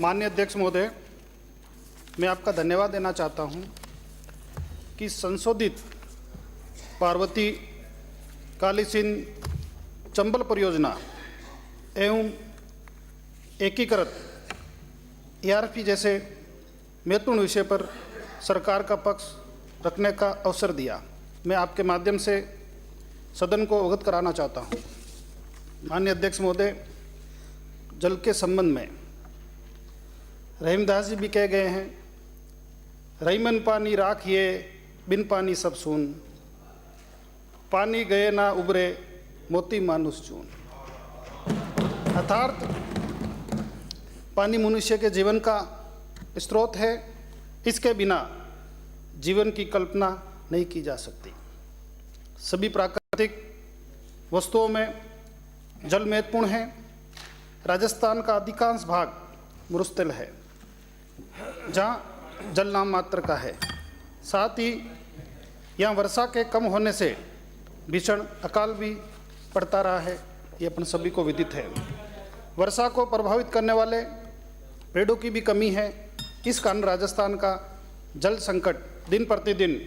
माननीय अध्यक्ष महोदय, मैं आपका धन्यवाद देना चाहता हूं कि संशोधित पार्वती काली सिंध चंबल परियोजना एवं एकीकृत ERP जैसे महत्वपूर्ण विषय पर सरकार का पक्ष रखने का अवसर दिया। मैं आपके माध्यम से सदन को अवगत कराना चाहता हूं। माननीय अध्यक्ष महोदय, जल के संबंध में रहीमदास जी भी कह गए हैं, रहीमन पानी राखिए बिन पानी सब सून, पानी गए ना उबरे मोती मानुष चून। अर्थात पानी मनुष्य के जीवन का स्रोत है, इसके बिना जीवन की कल्पना नहीं की जा सकती। सभी प्राकृतिक वस्तुओं में जल महत्वपूर्ण है। राजस्थान का अधिकांश भाग मरुस्थल है, जहाँ जल नाम मात्र का है। साथ ही यहाँ वर्षा के कम होने से भीषण अकाल भी पड़ता रहा है, ये अपन सभी को विदित है। वर्षा को प्रभावित करने वाले पेड़ों की भी कमी है। इस कारण राजस्थान का जल संकट दिन प्रतिदिन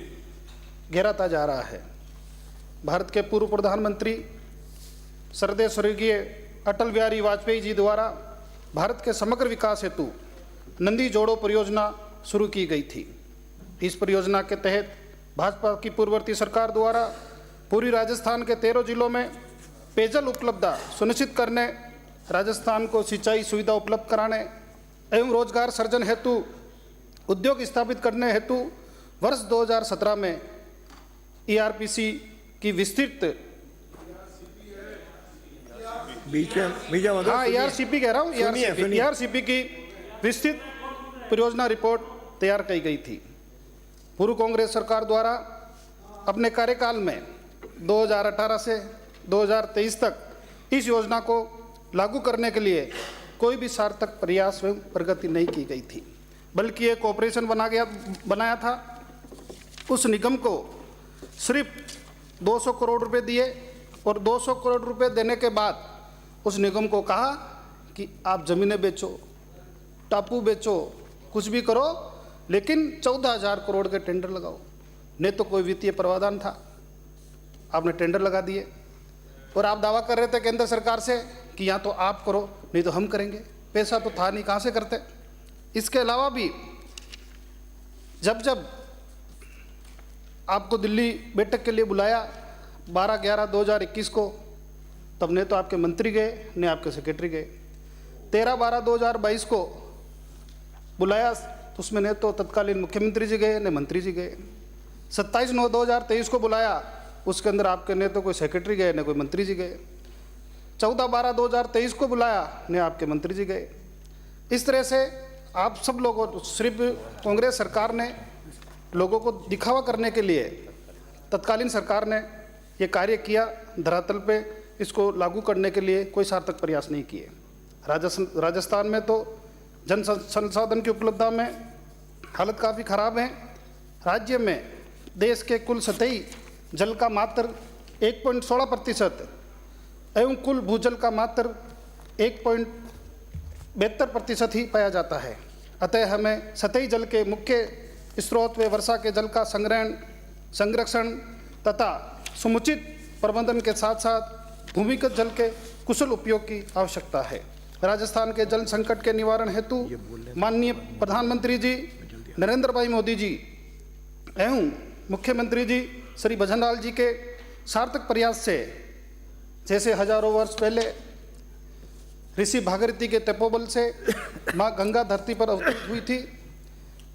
गहराता जा रहा है। भारत के पूर्व प्रधानमंत्री श्रद्धेय स्वर्गीय अटल बिहारी वाजपेयी जी द्वारा भारत के समग्र विकास हेतु नंदी जोड़ो परियोजना शुरू की गई थी। इस परियोजना के तहत भाजपा की पूर्ववर्ती सरकार द्वारा पूरी राजस्थान के 13 जिलों में पेयजल उपलब्धता सुनिश्चित करने, राजस्थान को सिंचाई सुविधा उपलब्ध कराने एवं रोजगार सृजन हेतु उद्योग स्थापित करने हेतु वर्ष 2017 में ERPC की विस्तृत ERCP कह रहा हूँ, ERCP की विस्तृत परियोजना रिपोर्ट तैयार की गई थी। पूर्व कांग्रेस सरकार द्वारा अपने कार्यकाल में 2018 से 2023 तक इस योजना को लागू करने के लिए कोई भी सार्थक प्रयास एवं प्रगति नहीं की गई थी, बल्कि एक ऑपरेशन बनाया था। उस निगम को सिर्फ 200 करोड़ रुपए दिए और 200 करोड़ रुपए देने के बाद उस निगम को कहा कि आप ज़मीनें बेचो, टापू बेचो, कुछ भी करो, लेकिन 14,000 करोड़ के टेंडर लगाओ। नहीं तो कोई वित्तीय प्रावधान था, आपने टेंडर लगा दिए और आप दावा कर रहे थे केंद्र सरकार से कि या तो आप करो नहीं तो हम करेंगे। पैसा तो था नहीं, कहाँ से करते। इसके अलावा भी जब आपको दिल्ली बैठक के लिए बुलाया 12/11/2021 को, तब ने तो आपके मंत्री गए न आपके सेक्रेटरी गए। 13/12/2022 को बुलाया तो उसमें न तो तत्कालीन मुख्यमंत्री जी गए न मंत्री जी गए। 27/9/2023 को बुलाया, उसके अंदर आपके न तो कोई सेक्रेटरी गए न कोई मंत्री जी गए। 14/12/2023 को बुलाया न आपके मंत्री जी गए। इस तरह से आप सब लोगों, सिर्फ कांग्रेस सरकार ने लोगों को दिखावा करने के लिए तत्कालीन सरकार ने ये कार्य किया, धरातल पे इसको लागू करने के लिए कोई सार्थक प्रयास नहीं किए। राजस्थान में तो जन संसाधन की उपलब्धता में हालत काफ़ी खराब है। राज्य में देश के कुल सतही जल का मात्र 1.16% एवं कुल भूजल का मात्र 1.72% ही पाया जाता है। अतः हमें सतही जल के मुख्य स्रोत व वर्षा के जल का संरक्षण तथा समुचित प्रबंधन के साथ साथ भूमिगत जल के कुशल उपयोग की आवश्यकता है। राजस्थान के जल संकट के निवारण हेतु माननीय प्रधानमंत्री जी नरेंद्र भाई मोदी जी एवं मुख्यमंत्री जी श्री भजनलाल जी के सार्थक प्रयास से, जैसे हजारों वर्ष पहले ऋषि भागीरथी के तपोबल से माँ गंगा धरती पर अवतरित हुई थी,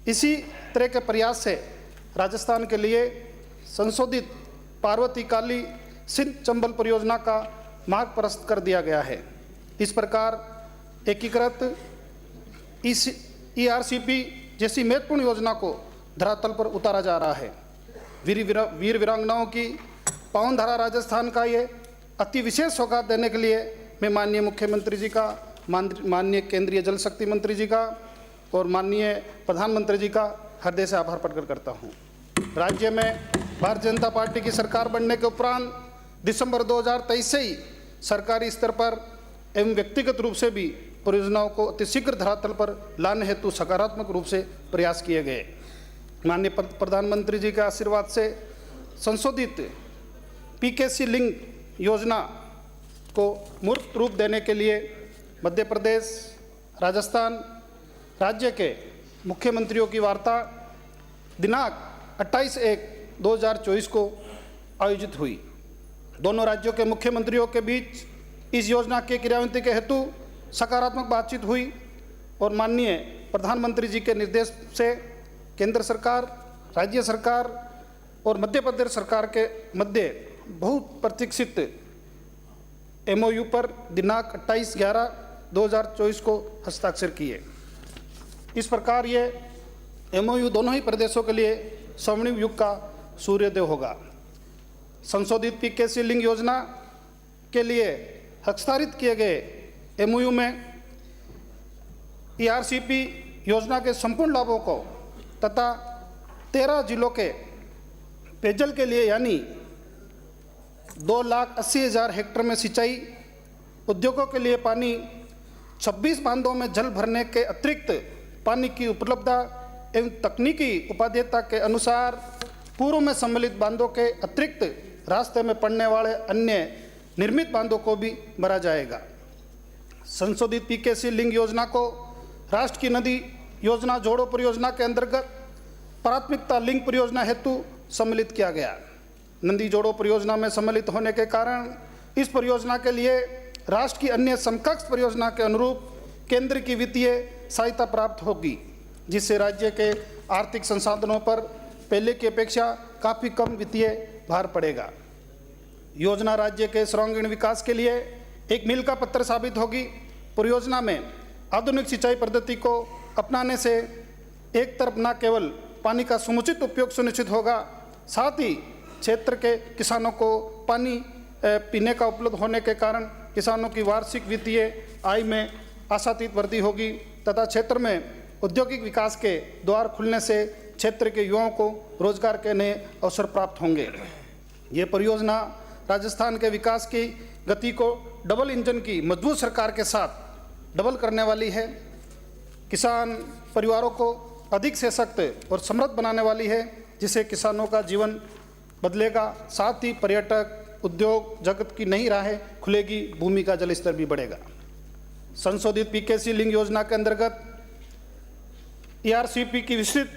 इसी तरह के प्रयास से राजस्थान के लिए संशोधित पार्वती काली सिंध चंबल परियोजना का मार्ग प्रशस्त कर दिया गया है। इस प्रकार एकीकृत ERCP जैसी महत्वपूर्ण योजना को धरातल पर उतारा जा रहा है। वीर वीरांगनाओं की पावन धारा राजस्थान का ये अति विशेष सौगात देने के लिए मैं माननीय मुख्यमंत्री जी का, माननीय केंद्रीय जल शक्ति मंत्री जी का और माननीय प्रधानमंत्री जी का हृदय से आभार प्रकट करता हूँ। राज्य में भारतीय जनता पार्टी की सरकार बनने के उपरांत दिसंबर 2023 से ही सरकारी स्तर पर एवं व्यक्तिगत रूप से भी परियोजनाओं को अतिशीघ्र धरातल पर लाने हेतु सकारात्मक रूप से प्रयास किए गए। माननीय प्रधानमंत्री जी के आशीर्वाद से संशोधित पीकेसी लिंक योजना को मूर्त रूप देने के लिए मध्य प्रदेश, राजस्थान राज्य के मुख्यमंत्रियों की वार्ता दिनांक 28/1/2024 को आयोजित हुई। दोनों राज्यों के मुख्यमंत्रियों के बीच इस योजना के क्रियान्वयन के हेतु सकारात्मक बातचीत हुई और माननीय प्रधानमंत्री जी के निर्देश से केंद्र सरकार, राज्य सरकार और मध्य प्रदेश सरकार के मध्य बहुत प्रतीक्षित MOU पर दिनांक 28/11/2024 को हस्ताक्षर किए। इस प्रकार ये MOU दोनों ही प्रदेशों के लिए स्वर्णिम युग का सूर्योदय होगा। संशोधित पीकेसी लिंक योजना के लिए हस्ताक्षरित किए गए MOU में ERCP योजना के संपूर्ण लाभों को तथा 13 जिलों के पेयजल के लिए यानी 2,80,000 हेक्टेयर में सिंचाई, उद्योगों के लिए पानी, 26 बांधों में जल भरने के अतिरिक्त पानी की उपलब्धता एवं तकनीकी उपादेयता के अनुसार पूर्व में सम्मिलित बांधों के अतिरिक्त रास्ते में पड़ने वाले अन्य निर्मित बांधों को भी भरा जाएगा। संशोधित पीकेसी लिंक योजना को राष्ट्र की नदी योजना जोड़ो परियोजना के अंतर्गत प्राथमिकता लिंक परियोजना हेतु सम्मिलित किया गया। नदी जोड़ो परियोजना में सम्मिलित होने के कारण इस परियोजना के लिए राष्ट्र की अन्य समकक्ष परियोजना के अनुरूप केंद्र की वित्तीय सहायता प्राप्त होगी, जिससे राज्य के आर्थिक संसाधनों पर पहले की अपेक्षा काफ़ी कम वित्तीय भार पड़ेगा। योजना राज्य के सर्वांगीण विकास के लिए एक मील का पत्थर साबित होगी। परियोजना में आधुनिक सिंचाई पद्धति को अपनाने से एक तरफ न केवल पानी का समुचित उपयोग सुनिश्चित होगा, साथ ही क्षेत्र के किसानों को पानी पीने का उपलब्ध होने के कारण किसानों की वार्षिक वित्तीय आय में आशातीत वृद्धि होगी तथा क्षेत्र में औद्योगिक विकास के द्वार खुलने से क्षेत्र के युवाओं को रोजगार के नए अवसर प्राप्त होंगे। ये परियोजना राजस्थान के विकास की गति को डबल इंजन की मजबूत सरकार के साथ डबल करने वाली है, किसान परिवारों को अधिक सशक्त और समृद्ध बनाने वाली है, जिससे किसानों का जीवन बदलेगा, साथ ही पर्यटक उद्योग जगत की नई राहें खुलेगी, भूमि का जल स्तर भी बढ़ेगा। संशोधित पीकेसी लिंक योजना के अंतर्गत ERCP की विस्तृत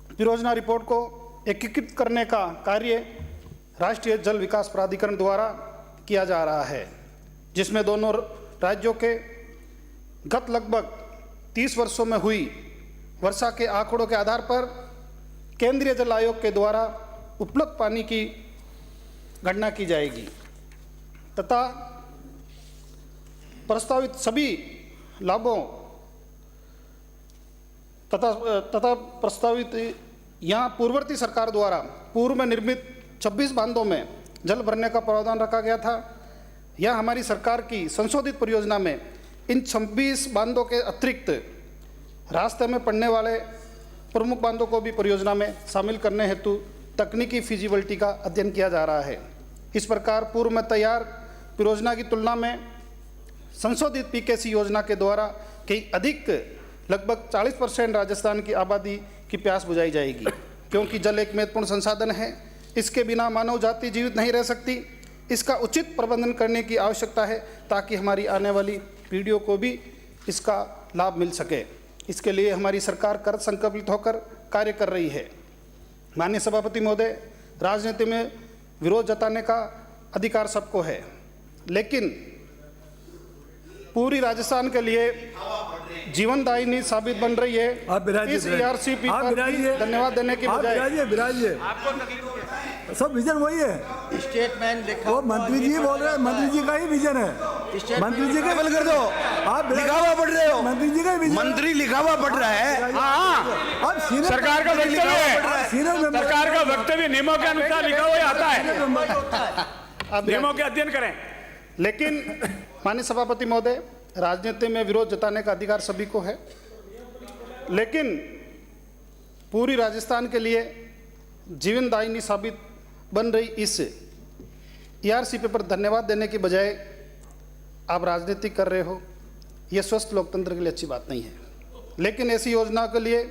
परियोजना रिपोर्ट को एकीकृत करने का कार्य राष्ट्रीय जल विकास प्राधिकरण द्वारा किया जा रहा है, जिसमें दोनों राज्यों के गत लगभग 30 वर्षों में हुई वर्षा के आंकड़ों के आधार पर केंद्रीय जल आयोग के द्वारा उपलब्ध पानी की गणना की जाएगी तथा प्रस्तावित सभी लाभों तथा प्रस्तावित यहाँ पूर्ववर्ती सरकार द्वारा पूर्व में निर्मित 26 बांधों में जल भरने का प्रावधान रखा गया था। यह हमारी सरकार की संशोधित परियोजना में इन 26 बांधों के अतिरिक्त रास्ते में पड़ने वाले प्रमुख बांधों को भी परियोजना में शामिल करने हेतु तकनीकी फिजिबिलिटी का अध्ययन किया जा रहा है। इस प्रकार पूर्व में तैयार परियोजना की तुलना में संशोधित पीकेसी योजना के द्वारा कई अधिक लगभग 40% राजस्थान की आबादी की प्यास बुझाई जाएगी, क्योंकि जल एक महत्वपूर्ण संसाधन है। इसके बिना मानव जाति जीवित नहीं रह सकती। इसका उचित प्रबंधन करने की आवश्यकता है ताकि हमारी आने वाली पीढ़ियों को भी इसका लाभ मिल सके। इसके लिए हमारी सरकार कृत संकल्पित होकर कार्य कर रही है। माननीय सभापति महोदय, राजनीति में विरोध जताने का अधिकार सबको है, लेकिन पूरी राजस्थान के लिए जीवनदायिनी साबित बन रही है। इस ERCP पर धन्यवाद देने की बजाय सब विजन वही है, स्टेटमेंट लिखा वो मंत्री जी बोल रहे हैं, मंत्री जी का ही विजन है। मंत्री जी का बंद कर दो, आप लिखा हुआ पढ़ रहे हो, मंत्री जी का ही विजन, मंत्री लिखा हुआ पढ़ रहा है। हाँ, अब सीनियर सरकार का वक्तव्य है, सीनियर मेंबर, सरकार का वक्तव्य नियमों के अनुसार लिखा हुआ आता है, अब नियमों के अध्ययन करें। लेकिन माननीय सभापति महोदय, राजनीति में विरोध जताने का अधिकार सभी को है, लेकिन पूरी राजस्थान के लिए जीवनदायिनी साबित बन रही इस ERCP पर धन्यवाद देने की बजाय आप राजनीति कर रहे हो। ये स्वस्थ लोकतंत्र के लिए अच्छी बात नहीं है। लेकिन ऐसी योजना के लिए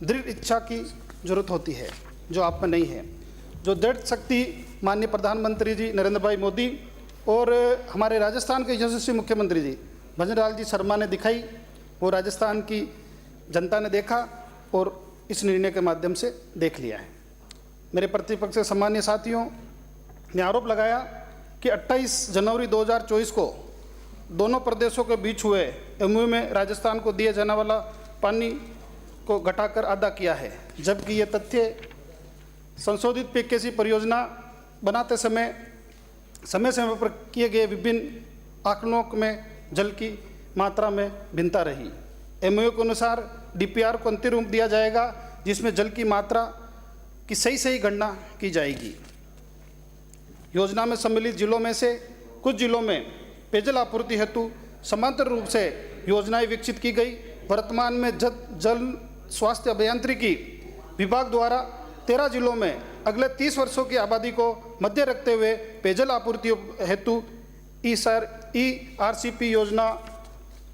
दृढ़ इच्छा की जरूरत होती है, जो आप में नहीं है। जो दृढ़ शक्ति माननीय प्रधानमंत्री जी नरेंद्र भाई मोदी और हमारे राजस्थान के यशस्वी मुख्यमंत्री जी भजनलाल जी शर्मा ने दिखाई, वो राजस्थान की जनता ने देखा और इस निर्णय के माध्यम से देख लिया है। मेरे प्रतिपक्ष के सम्मानीय साथियों ने आरोप लगाया कि 28 जनवरी 2024 को दोनों प्रदेशों के बीच हुए एमओयू में राजस्थान को दिए जाने वाला पानी को घटाकर आधा किया है, जबकि ये तथ्य संशोधित पीकेसी परियोजना बनाते समय समय पर किए गए विभिन्न आकलनों में जल की मात्रा में भिन्नता रही। एमओयू के अनुसार डीपीआर को अंतिम रूप दिया जाएगा, जिसमें जल की मात्रा की सही गणना की जाएगी। योजना में सम्मिलित जिलों में से कुछ जिलों में पेयजल आपूर्ति हेतु समांतर रूप से योजनाएं विकसित की गई। वर्तमान में जल स्वास्थ्य अभियांत्रिकी विभाग द्वारा 13 जिलों में अगले 30 वर्षों की आबादी को मध्य रखते हुए पेयजल आपूर्ति हेतु ERCP योजना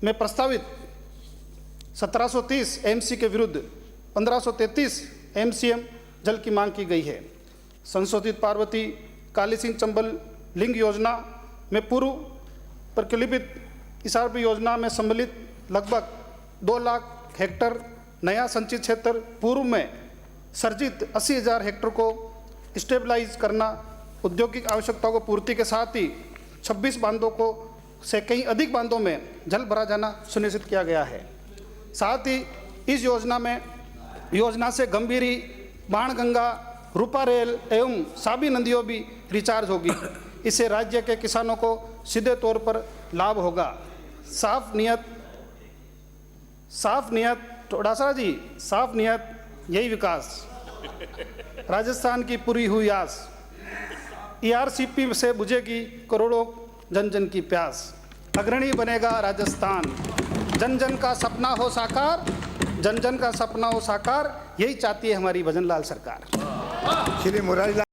में प्रस्तावित 1730 एमसी के विरुद्ध 1533 एमसीएम जल की मांग की गई है। संशोधित पार्वती काली सिंह चंबल लिंग योजना में पूर्व प्रकल्पित ERCP योजना में सम्मिलित लगभग 2 लाख हेक्टर नया संचित क्षेत्र पूर्व में सर्जित 80,000 हेक्टर को स्टेबलाइज करना, औद्योगिक आवश्यकताओं को पूर्ति के साथ ही 26 बांधों को से कहीं अधिक बांधों में जल भरा जाना सुनिश्चित किया गया है। साथ ही इस योजना से गंभीरी, बाणगंगा, रूपारेल एवं साबी नदियों भी रिचार्ज होगी। इससे राज्य के किसानों को सीधे तौर पर लाभ होगा। साफ नियत थोड़ा जी, साफ नियत यही विकास, राजस्थान की पूरी हुई आस, ERCP से बुझेगी करोड़ों जन जन की प्यास। अग्रणी बनेगा राजस्थान, जन जन का सपना हो साकार, जन जन का सपना हो साकार, यही चाहती है हमारी भजनलाल सरकार। श्री मुरारी